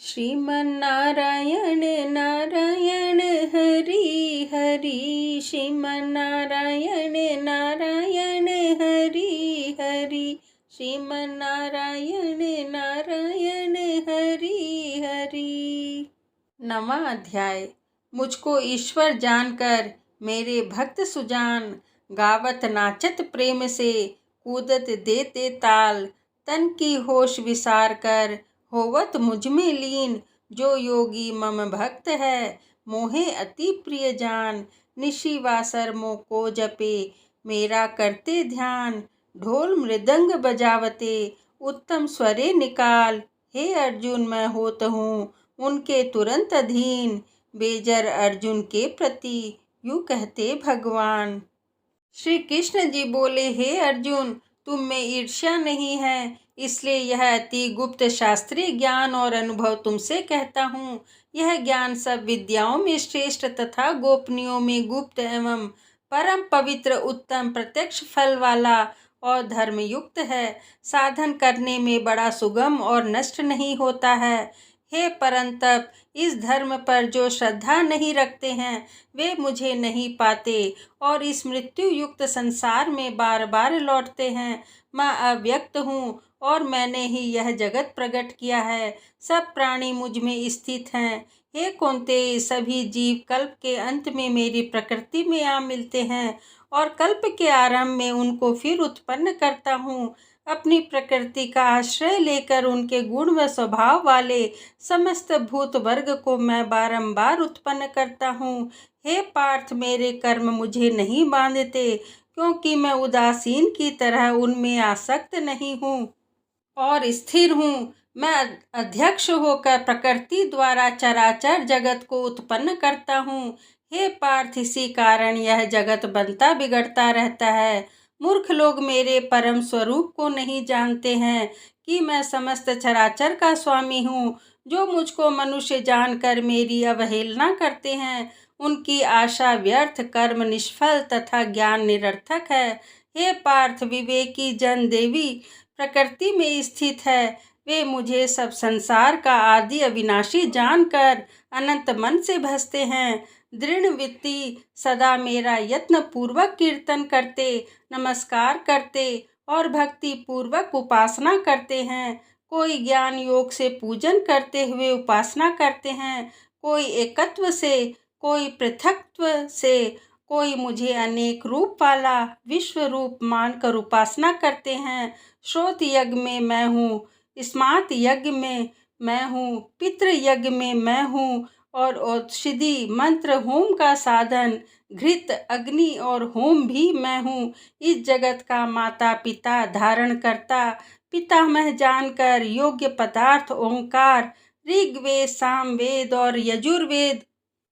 श्रीमन्नारायण नारायण हरि हरि। श्रीमन्नारायण नारायण हरि हरि। श्रीमन्नारायण नारायण हरि हरि। 9वां अध्याय। मुझको ईश्वर जानकर मेरे भक्त सुजान, गावत नाचत प्रेम से कूदत देते ताल। तन की होश विसार कर होवत मुझ में लीन, जो योगी मम भक्त है मोहे अति प्रिय जान। निशि वासर मो को जपे मेरा करते ध्यान, ढोल मृदंग बजावते उत्तम स्वरे निकाल। हे अर्जुन मैं होत हूँ उनके तुरंत अधीन, बेजर अर्जुन के प्रति यूं कहते भगवान। श्री कृष्ण जी बोले, हे अर्जुन तुम में ईर्ष्या नहीं है, इसलिए यह अति गुप्त शास्त्रीय ज्ञान और अनुभव तुमसे कहता हूँ। यह ज्ञान सब विद्याओं में श्रेष्ठ तथा गोपनीयों में गुप्त एवं परम पवित्र उत्तम प्रत्यक्ष फल वाला और धर्मयुक्त है। साधन करने में बड़ा सुगम और नष्ट नहीं होता है। हे परंतप, इस धर्म पर जो श्रद्धा नहीं रखते हैं वे मुझे नहीं पाते और इस मृत्यु युक्त संसार में बार बार लौटते हैं। मैं अव्यक्त हूँ और मैंने ही यह जगत प्रकट किया है। सब प्राणी मुझ में स्थित हैं। हे कौन्तेय, सभी जीव कल्प के अंत में मेरी प्रकृति में आ मिलते हैं और कल्प के आरंभ में उनको फिर उत्पन्न करता हूँ। अपनी प्रकृति का आश्रय लेकर उनके गुण व स्वभाव वाले समस्त भूत वर्ग को मैं बारंबार उत्पन्न करता हूँ। हे पार्थ, मेरे कर्म मुझे नहीं बांधते, क्योंकि मैं उदासीन की तरह उनमें आसक्त नहीं हूँ और स्थिर हूँ। मैं अध्यक्ष होकर प्रकृति द्वारा चराचर जगत को उत्पन्न करता हूँ। हे पार्थ, इसी कारण यह जगत बनता बिगड़ता रहता है। मूर्ख लोग मेरे परम स्वरूप को नहीं जानते हैं कि मैं समस्त चराचर का स्वामी हूँ। जो मुझको मनुष्य जानकर मेरी अवहेलना करते हैं उनकी आशा व्यर्थ, कर्म निष्फल तथा ज्ञान निरर्थक है। हे पार्थ, विवेकी जन देवी प्रकृति में स्थित है। वे मुझे सब संसार का आदि अविनाशी जानकर अनंत मन से भजते हैं। दृढ़ वृत्ति सदा मेरा यत्न पूर्वक कीर्तन करते, नमस्कार करते और भक्ति पूर्वक उपासना करते हैं। कोई ज्ञान योग से पूजन करते हुए उपासना करते हैं, कोई एकत्व से, कोई पृथक्त्व से, कोई मुझे अनेक रूप वाला विश्व रूप मानकर उपासना करते हैं। श्रोत यज्ञ में मैं हूँ, स्मार्त यज्ञ में मैं हूँ, पितृ यज्ञ में मैं हूँ और औषधि मंत्र होम का साधन, घृत अग्नि और होम भी मैं हूँ। इस जगत का माता पिता, धारण करता, पितामह जानकर योग्य पदार्थ ओंकार, ऋग्वेद, सामवेद और यजुर्वेद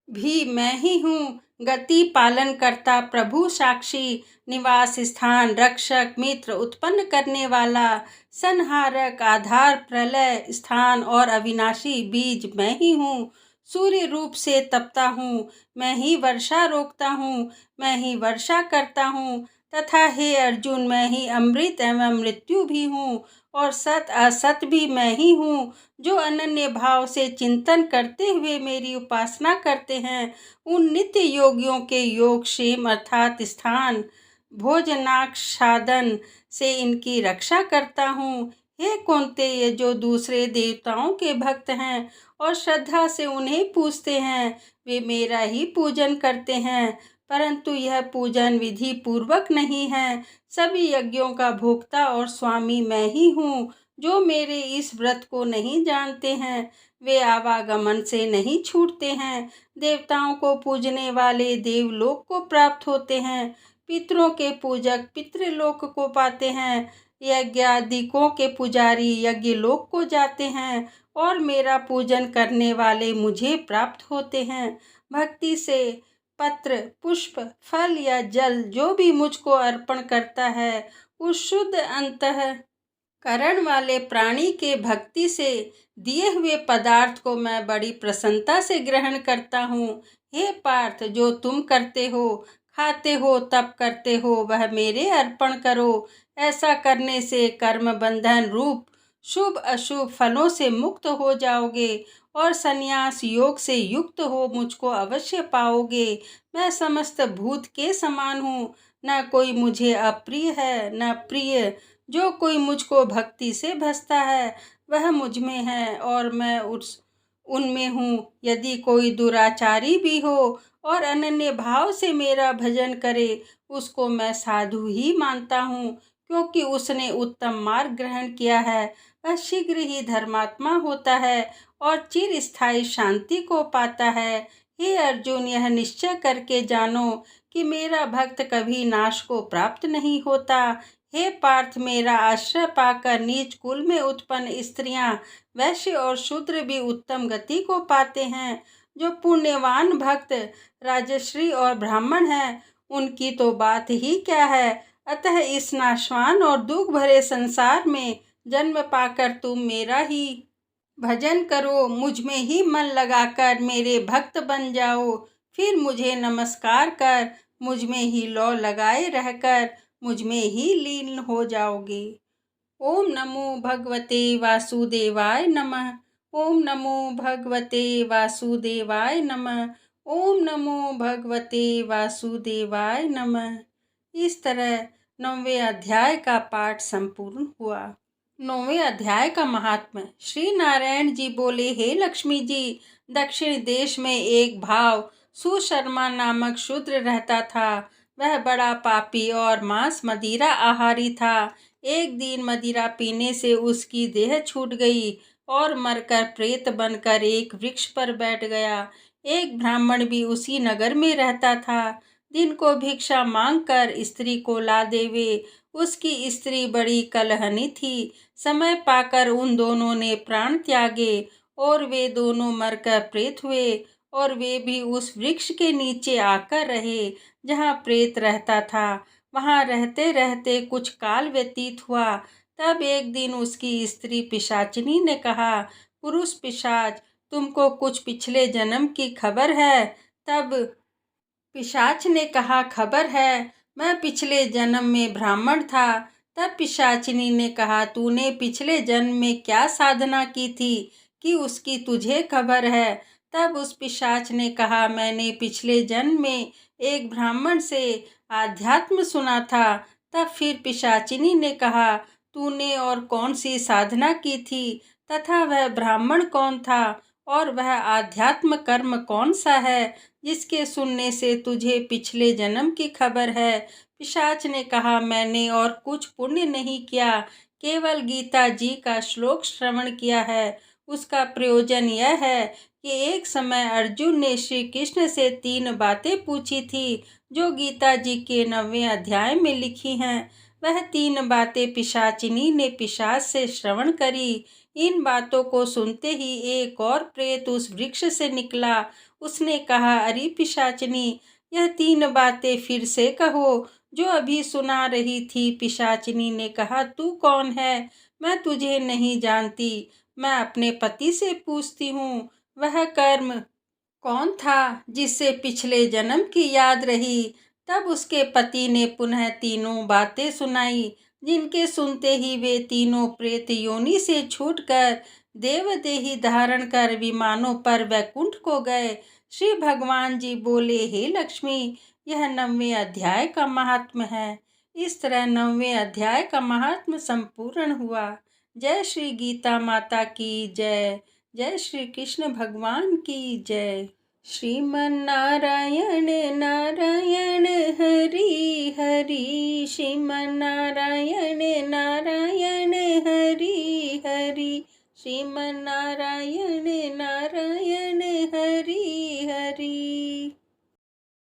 भी मैं ही हूँ। गति पालन करता, प्रभु साक्षी, निवास स्थान, रक्षक, मित्र, उत्पन्न करने वाला, संहारक, आधार, प्रलय स्थान और अविनाशी बीज मैं ही हूँ। सूर्य रूप से तपता हूँ, मैं ही वर्षा रोकता हूँ, मैं ही वर्षा करता हूँ तथा हे अर्जुन, मैं ही अमृत एवं मृत्यु भी हूँ और सत असत भी मैं ही हूँ। जो अनन्य भाव से चिंतन करते हुए मेरी उपासना करते हैं उन नित्य योगियों के योग क्षेम अर्थात स्थान, भोजनाक्षादन से इनकी रक्षा करता हूँ। हे कौन्तेय, जो दूसरे देवताओं के भक्त हैं और श्रद्धा से उन्हें पूजते हैं वे मेरा ही पूजन करते हैं, परंतु यह पूजन विधि पूर्वक नहीं है। सभी यज्ञों का भोक्ता और स्वामी मैं ही हूँ। जो मेरे इस व्रत को नहीं जानते हैं वे आवागमन से नहीं छूटते हैं। देवताओं को पूजने वाले देवलोक को प्राप्त होते हैं, पितरों के पूजक पितृलोक को पाते हैं, यज्ञादिकों के पुजारी यज्ञ लोक को जाते हैं और मेरा पूजन करने वाले मुझे प्राप्त होते हैं। भक्ति से पत्र, पुष्प, फल या जल जो भी मुझको अर्पण करता है उस शुद्ध अंतःकरण वाले प्राणी के भक्ति से दिए हुए पदार्थ को मैं बड़ी प्रसन्नता से ग्रहण करता हूँ। हे पार्थ, जो तुम करते हो, खाते हो, तप करते हो वह मेरे अर्पण करो। ऐसा करने से कर्म बंधन रूप शुभ अशुभ फलों से मुक्त हो जाओगे और संन्यास योग से युक्त हो मुझको अवश्य पाओगे। मैं समस्त भूत के समान हूँ, न कोई मुझे अप्रिय है न प्रिय। जो कोई मुझको भक्ति से भजता है वह मुझ में है और मैं उस उनमें हूँ। यदि कोई दुराचारी भी हो और अनन्य भाव से मेरा भजन करे, उसको मैं साधु ही मानता हूँ, क्योंकि उसने उत्तम मार्ग ग्रहण किया है। वह शीघ्र ही धर्मात्मा होता है और चिरस्थायी शांति को पाता है। हे अर्जुन, यह निश्चय करके जानो कि मेरा भक्त कभी नाश को प्राप्त नहीं होता। हे पार्थ, मेरा आश्रय पाकर नीच कुल में उत्पन्न स्त्रियां, वैश्य और शूद्र भी उत्तम गति को पाते हैं। जो पुण्यवान भक्त राजश्री और ब्राह्मण हैं, उनकी तो बात ही क्या है। अतः इस नाशवान और दुख भरे संसार में जन्म पाकर तुम मेरा ही भजन करो, मुझ में ही मन लगाकर मेरे भक्त बन जाओ। फिर मुझे नमस्कार कर मुझ में ही लौ लगाए रहकर मुझ में ही लीन हो जाओगे। ओम नमो भगवते वासुदेवाय नमः। ओम नमो भगवते वासुदेवाय नमः। ओम नमो भगवते वासुदेवाय नमः। इस तरह 9वें अध्याय का पाठ संपूर्ण हुआ। 9वें अध्याय का महात्म्य। श्री नारायण जी बोले, हे लक्ष्मी जी, दक्षिण देश में एक भाव सुशर्मा नामक शूद्र रहता था। वह बड़ा पापी और मांस मदिरा आहारी था। एक दिन मदिरा पीने से उसकी देह छूट गई और मरकर प्रेत बनकर एक वृक्ष पर बैठ गया। एक ब्राह्मण भी उसी नगर में रहता था। दिन को भिक्षा मांगकर स्त्री को ला देवे। उसकी स्त्री बड़ी कलहनी थी। समय पाकर उन दोनों ने प्राण त्यागे और वे दोनों मरकर प्रेत हुए और वे भी उस वृक्ष के नीचे आकर रहे जहाँ प्रेत रहता था। वहाँ रहते रहते कुछ काल व्यतीत हुआ। तब एक दिन उसकी स्त्री पिशाचिनी ने कहा, पुरुष पिशाच, तुमको कुछ पिछले जन्म की खबर है? तब पिशाच ने कहा, खबर है, मैं पिछले जन्म में ब्राह्मण था। तब पिशाचिनी ने कहा, तूने पिछले जन्म में क्या साधना की थी कि उसकी तुझे खबर है? तब उस पिशाच ने कहा, मैंने पिछले जन्म में एक ब्राह्मण से आध्यात्म सुना था। तब फिर पिशाचिनी ने कहा, तूने और कौन सी साधना की थी तथा वह ब्राह्मण कौन था और वह आध्यात्म कर्म कौन सा है जिसके सुनने से तुझे पिछले जन्म की खबर है? पिशाच ने कहा, मैंने और कुछ पुण्य नहीं किया, केवल गीता जी का श्लोक श्रवण किया है। उसका प्रयोजन यह है कि एक समय अर्जुन ने श्री कृष्ण से 3 बातें पूछी थी जो गीता जी के 9वें अध्याय में लिखी हैं। वह 3 बातें पिशाचिनी ने पिशाच से श्रवण करी। इन बातों को सुनते ही एक और प्रेत उस वृक्ष से निकला। उसने कहा, अरे पिशाचिनी, यह 3 बातें फिर से कहो जो अभी सुना रही थी। पिशाचिनी ने कहा, तू कौन है? मैं तुझे नहीं जानती। मैं अपने पति से पूछती हूँ, वह कर्म कौन था जिससे पिछले जन्म की याद रही? तब उसके पति ने पुनः तीनों बातें सुनाई, जिनके सुनते ही वे तीनों प्रेत योनि से छूटकर देवदेही धारण कर विमानों पर वैकुंठ को गए। श्री भगवान जी बोले, हे लक्ष्मी, यह 9वें अध्याय का महात्म्य है। इस तरह 9वें अध्याय का महात्म्य संपूर्ण हुआ। जय श्री गीता माता की जय। जय श्री कृष्ण भगवान की जय। श्रीमन नारायण नारायण हरि हरि। श्रीमन नारायण नारायण हरि हरि। श्रीमन नारायण नारायण